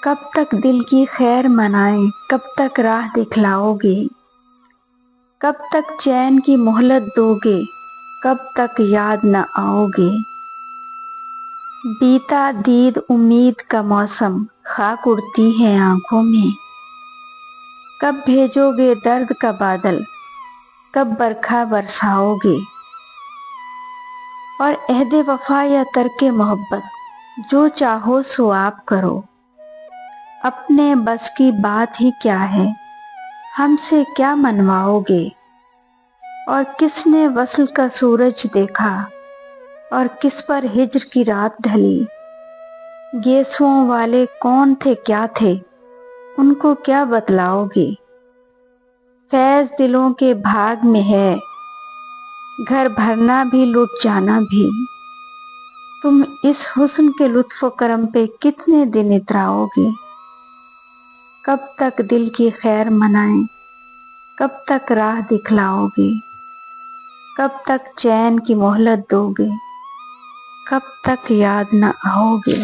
کب تک دل کی خیر منائیں، کب تک راہ دکھلاؤ گے، کب تک چین کی مہلت دو گے، کب تک یاد نہ آؤ گے۔ بیتا دید امید کا موسم، خاک اڑتی ہے آنکھوں میں، کب بھیجو گے درد کا بادل، کب برکھا برساؤ گے۔ اور عہد وفا یا ترک محبت، جو چاہو سو آپ کرو، اپنے بس کی بات ہی کیا ہے، ہم سے کیا منواؤ گے۔ اور کس نے وصل کا سورج دیکھا، اور کس پر ہجر کی رات ڈھلی، گیسوؤں والے کون تھے کیا تھے، ان کو کیا بتلاؤ گے۔ فیض دلوں کے بھاگ میں ہے، گھر بھرنا بھی لٹ جانا بھی، تم اس حسن کے لطف و کرم پہ کتنے دن اتراؤ گے۔ کب تک دل کی خیر منائیں، کب تک راہ دکھلاؤ گے، کب تک چین کی مہلت دو گے، کب تک یاد نہ آؤ گے۔